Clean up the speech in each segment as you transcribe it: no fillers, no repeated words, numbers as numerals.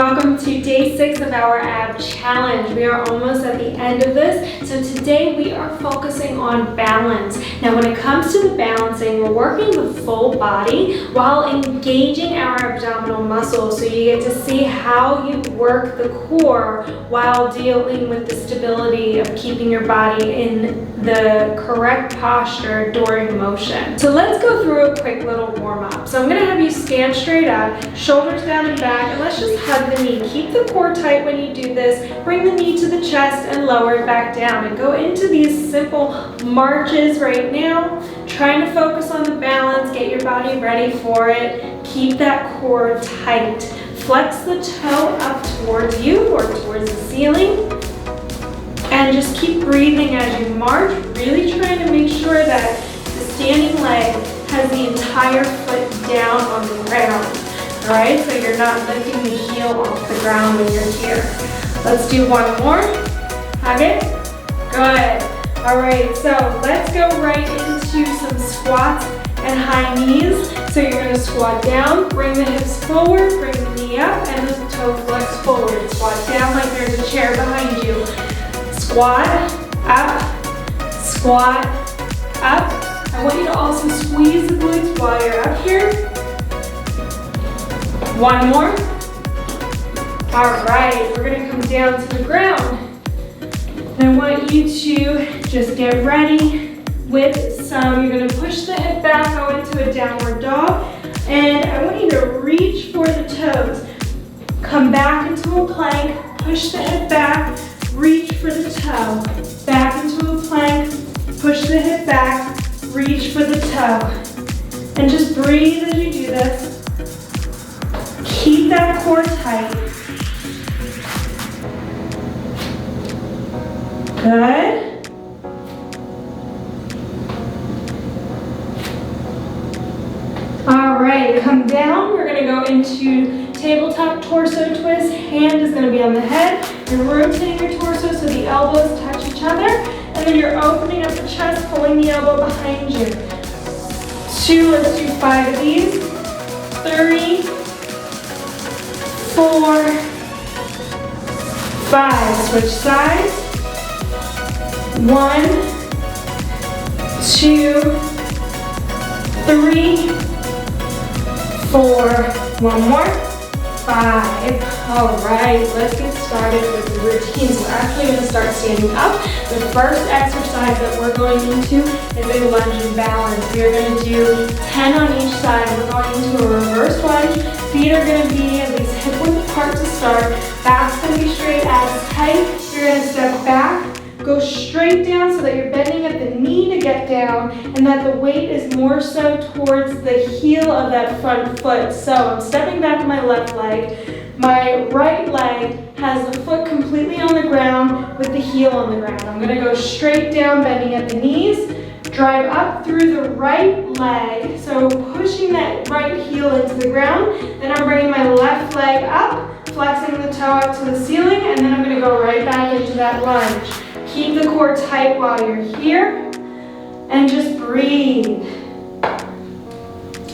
welcome to day 6 of our ab challenge. We are almost at the end of this. So today we are focusing on balance. Now when it comes to the balancing, we're working the full body while engaging our abdominal muscles. So you get to see how you work the core while dealing with the stability of keeping your body in the correct posture during motion. So let's go through a quick little warm up. So I'm gonna have you stand straight up, shoulders down and back, and let's just hug the knee. Keep the core tight when you do this. Bring the knee to the chest and lower it back down. And go into these simple marches right now. Trying to focus on the balance, get your body ready for it. Keep that core tight. Flex the toe up towards you or towards the ceiling. And just keep breathing as you march, really trying to make sure that the standing leg has the entire foot down on the ground. All right, so you're not lifting the heel off the ground when you're here. Let's do one more. Hug it. Good. All right, so let's go right into some squats and high knees. So you're gonna squat down, bring the hips forward, bring the knee up, and the toe flex forward. Squat down like there's a chair behind you. Squat, up, squat, up. I want you to also squeeze the glutes while you're up here. One more. All right, we're gonna come down to the ground. And I want you to just get ready with some, you're gonna push the hip back, go into a downward dog. And I want you to reach for the toes. Come back into a plank, push the hip back, reach for the toe. Back into a plank, push the hip back, reach for the toe. And just breathe as you do this. Keep that core tight. Good. All right, come down. We're gonna go into tabletop torso twist. Hand is gonna be on the head. You're rotating your torso so the elbows touch each other. And then you're opening up the chest, pulling the elbow behind you. 2, let's do 5 of these. 3, 4, 5. Switch sides. 1, 2, 3, 4. One more. 5. All right, let's get started with the routine. So we're actually going to start standing up. The first exercise that we're going into is a lunge and balance. We are going to do 10 on each side. We're going into a reverse lunge. Feet are going to be at least hip width apart to start. Back's going to be straight, abs tight. You're going to step back. Go straight down so that you're bending at the knee to get down and that the weight is more so towards the heel of that front foot. So I'm stepping back with my left leg. My right leg has the foot completely on the ground with the heel on the ground. I'm gonna go straight down, bending at the knees, drive up through the right leg. So pushing that right heel into the ground. Then I'm bringing my left leg up, flexing the toe up to the ceiling, and then I'm gonna go right back into that lunge. Keep the core tight while you're here and just breathe.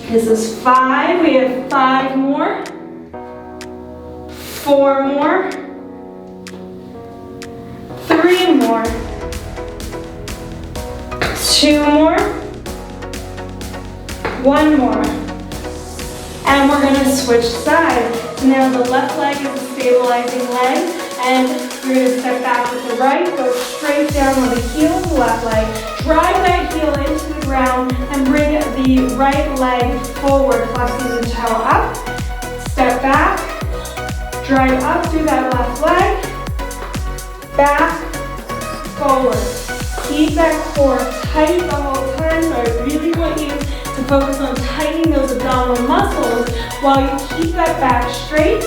This is 5. We have 5 more. 4 more. 3 more. 2 more. 1 more. And we're going to switch sides. So now the left leg is a stabilizing leg. And you're going to step back with the right, go straight down on the heel of the left leg, drive that heel into the ground, and bring the right leg forward, flexing the toe up. Step back, drive up through that left leg, back, forward. Keep that core tight the whole time, so I really want you to focus on tightening those abdominal muscles while you keep that back straight.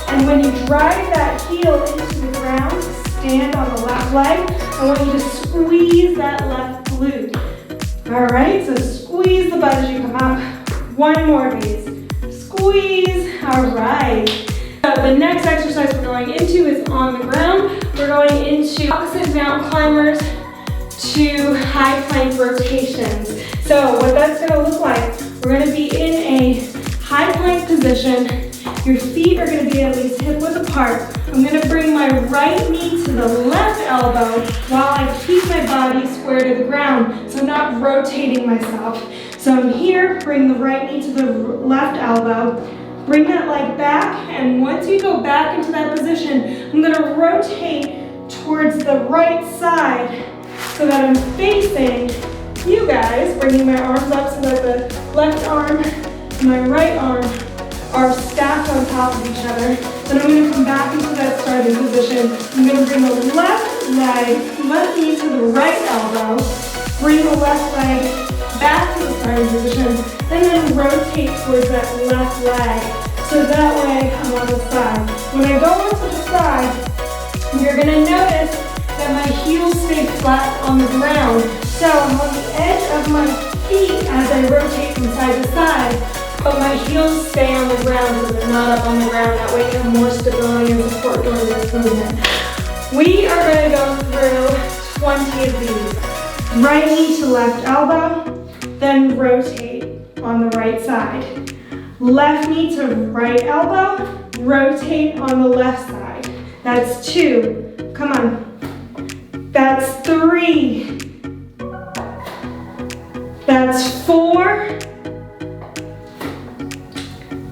And when you drive that heel into the ground, stand on the left leg, I want you to squeeze that left glute. All right, so squeeze the butt as you come up. 1 more of these. Squeeze, all right. So the next exercise we're going into is on the ground. We're going into opposite mountain climbers to high plank rotations. So what that's gonna look like, we're gonna be in a high plank position. Your feet are gonna be at least hip-width apart. I'm gonna bring my right knee to the left elbow while I keep my body square to the ground, so I'm not rotating myself. So I'm here, bring the right knee to the left elbow, bring that leg back, and once you go back into that position, I'm gonna rotate towards the right side so that I'm facing you guys, bringing my arms up so that the left arm and my right arm are stacked on top of each other. Then I'm going to come back into that starting position. I'm going to bring the left leg, left knee to the right elbow, bring the left leg back to the starting position, and then rotate towards that left leg. So that way I'm on the side. When I go onto the side, you're going to notice that my heels stay flat on the ground. So I'm on the edge of my feet as I rotate from side to side, but my heels stay on the ground so they're not up on the ground. That way you have more stability and support during this movement. We are going to go through 20 of these. Right knee to left elbow, then rotate on the right side. Left knee to right elbow, rotate on the left side. That's 2. Come on. That's 3. That's 4.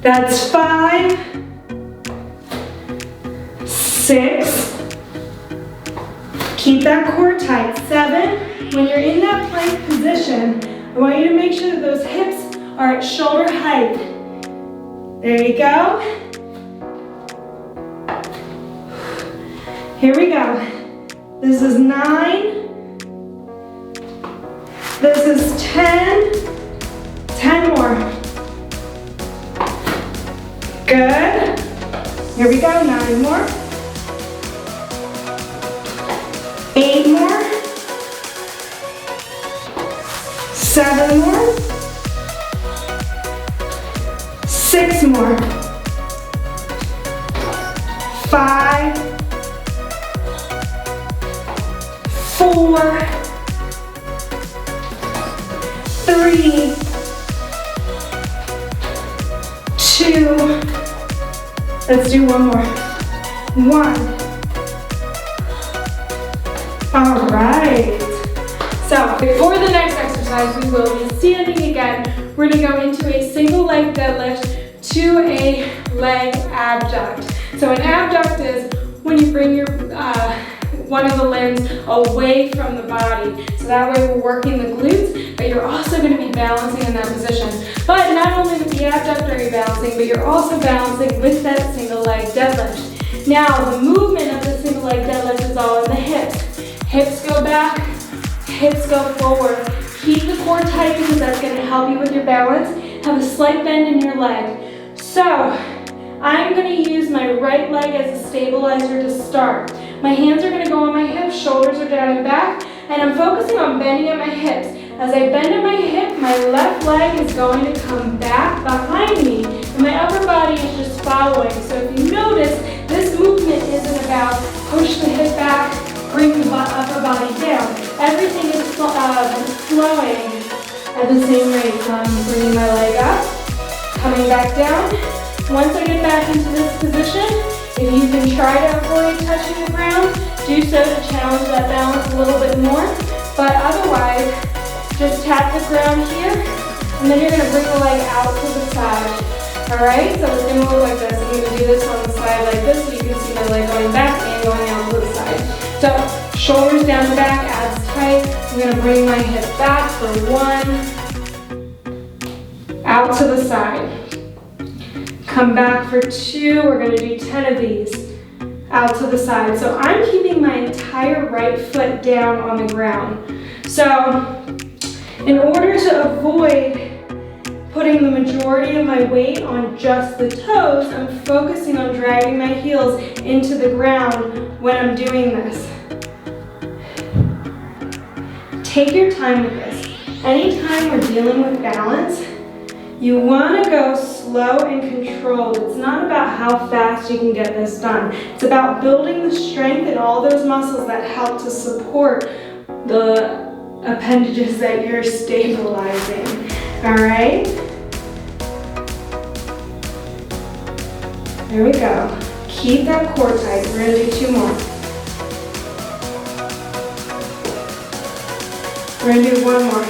That's 5. 6. Keep that core tight. 7. When you're in that plank position, I want you to make sure that those hips are at shoulder height. There you go. Here we go. This is 9. This is 10. 10 more. Good. Here we go. 9 more. 8 more. 7 more. 6 more. 5. 4. 3. 2. Let's do one more. 1. All right. So before the next exercise, we will be standing again. We're going to go into a single leg deadlift to a leg abduct. So an abduct is when you bring your one of the limbs away from the body. So that way we're working the glutes, but you're also going to be balancing in that position. But not only with the abduct are you balancing, but you're also balancing with that single leg deadlift. Now the movement of the single leg deadlift is all in the hips. Hips go back, hips go forward. Keep the core tight because that's going to help you with your balance. Have a slight bend in your leg. So I'm going to use my right leg as a stabilizer to start. My hands are going to go on my hips, shoulders are down and back, and I'm focusing on bending at my hips. As I bend at my hip, my left leg is going to come back behind me, and my upper body is just following. So if you notice, this movement isn't about push the hip back, bring the upper body down. Everything is flowing at the same rate. So I'm bringing my leg up, coming back down. Once I get back into this position, if you can try to avoid touching the ground, do so to challenge that balance a little bit more. But otherwise, just tap the ground here, and then you're going to bring the leg out to the side. All right, so it's going to look like this. I'm going to do this on the side like this so you can see my leg going back and going out to the side. So shoulders down the back, abs tight. I'm going to bring my hip back for 1, out to the side. Come back for 2, we're going to do 10 of these, out to the side. So I'm keeping my entire right foot down on the ground. So in order to avoid putting the majority of my weight on just the toes, I'm focusing on dragging my heels into the ground when I'm doing this. Take your time with this. Anytime we're dealing with balance, you want to go slow and controlled. It's not about how fast you can get this done. It's about building the strength in all those muscles that help to support the appendages that you're stabilizing. All right? There we go. Keep that core tight. We're gonna do 2 more. We're gonna do 1 more.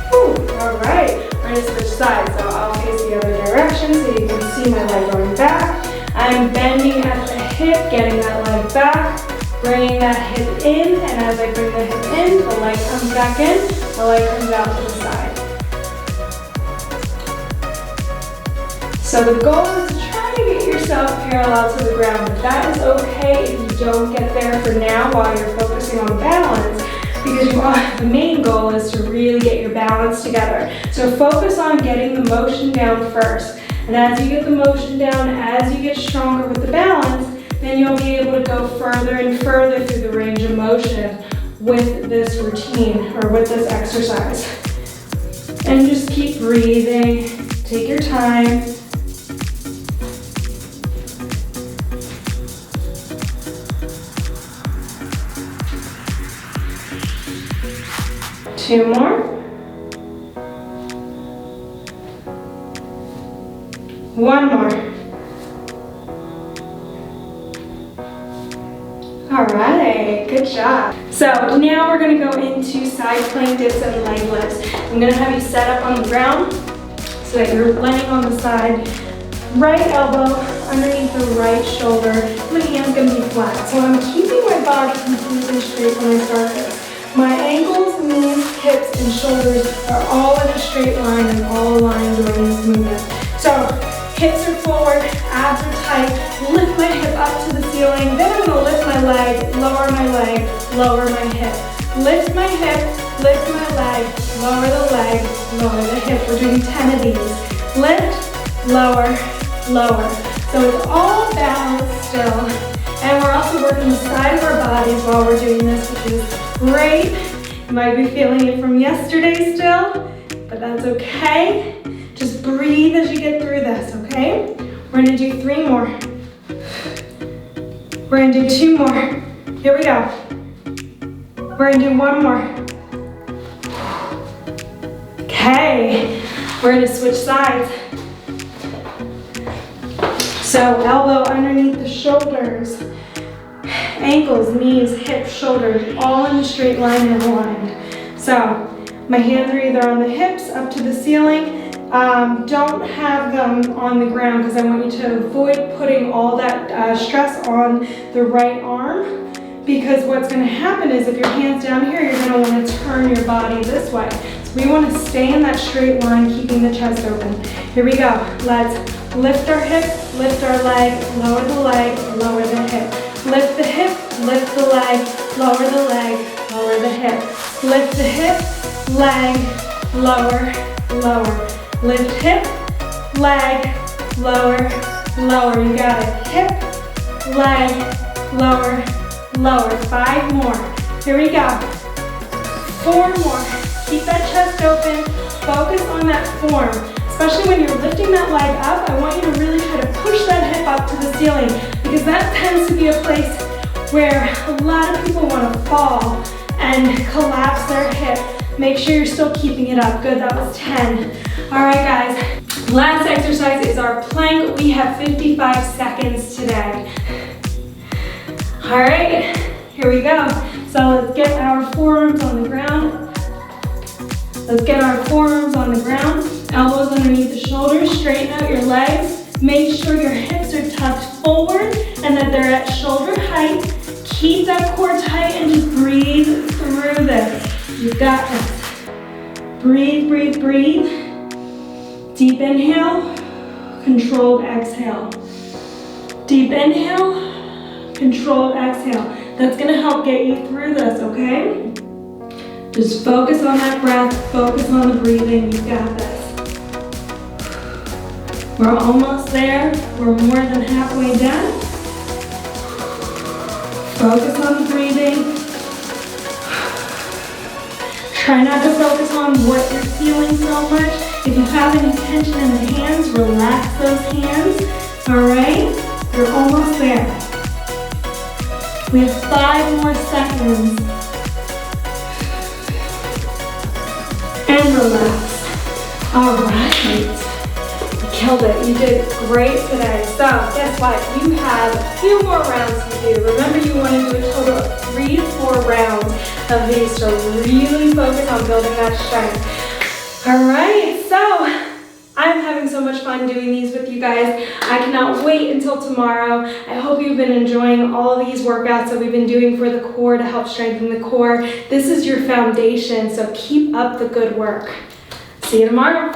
Whew, all right. We're gonna switch sides. So I'll face the other direction so you can see my leg going back. I'm bending at the hip, getting that leg back, bringing that hip in, and as I bring the hip in, the leg comes back in, the leg comes out to the side. So the goal is to try to get yourself parallel to the ground, but that is okay if you don't get there for now while you're focusing on balance, because the main goal is to really get your balance together. So focus on getting the motion down first. And as you get the motion down, as you get stronger with the balance, then you'll be able to go further and further through the range of motion with this routine or with this exercise. And just keep breathing, take your time. Two more. 1 more. All right, good job. So now we're gonna go into side plank dips and leg lifts. I'm gonna have you set up on the ground so that you're laying on the side. Right elbow underneath the right shoulder. My hand's gonna be flat. So I'm keeping my body completely straight when I start this. My ankles, knees, hips, and shoulders are all in a straight line and all aligned during this movement. So hips are forward, abs are tight, lift my hip up to the ceiling, then I'm gonna lift my leg, lower my hip. Lift my hip, lift my leg, lower the hip. We're doing 10 of these. Lift, lower. So it's all balanced still. And we're also working the side of our bodies while we're doing this, which is great. You might be feeling it from yesterday still, but that's okay. Just breathe as you get through this, okay? We're gonna do 3 more. We're gonna do 2 more. Here we go. We're gonna do 1 more. Okay, we're gonna switch sides. So elbow underneath the shoulders, ankles, knees, hips, shoulders, all in a straight line and aligned. So my hands are either on the hips up to the ceiling. Don't have them on the ground because I want you to avoid putting all that stress on the right arm, because what's going to happen is if your hand's down here, you're going to want to turn your body this way. So we want to stay in that straight line, keeping the chest open. Here we go. Let's lift our hip, lift our leg, lower the hip. Lift the hip, lift the leg, lower the hip. Lift the hip, leg, lower. Lift hip, leg, lower. You got it. Hip, leg, lower. 5 more. Here we go. 4 more. Keep that chest open. Focus on that form. Especially when you're lifting that leg up, I want you to really try to push that hip up to the ceiling, because that tends to be a place where a lot of people want to fall and collapse their hip. Make sure you're still keeping it up. Good, that was 10. All right, guys. Last exercise is our plank. We have 55 seconds today. All right, here we go. So let's get our forearms on the ground. Elbows underneath the shoulders. Straighten out your legs. Make sure your hips are tucked forward and that they're at shoulder height. Keep that core tight and just breathe through this. You got this. Breathe. Deep inhale, controlled exhale. Deep inhale, controlled exhale. That's gonna help get you through this, okay? Just focus on that breath, focus on the breathing, you got this. We're almost there, we're more than halfway done. Focus on the breathing. Try not to focus on what you're feeling so much. If you have any tension in the hands, relax those hands, all right? You're almost there. We have 5 more seconds. And relax. All right. nailed it. You did great today. So guess what? You have a few more rounds to do. Remember, you want to do a total of 3 to 4 rounds of these, so really focus on building that strength. All right, so I'm having so much fun doing these with you guys. I cannot wait until tomorrow. I hope you've been enjoying all of these workouts that we've been doing for the core to help strengthen the core. This is your foundation, so keep up the good work. See you tomorrow.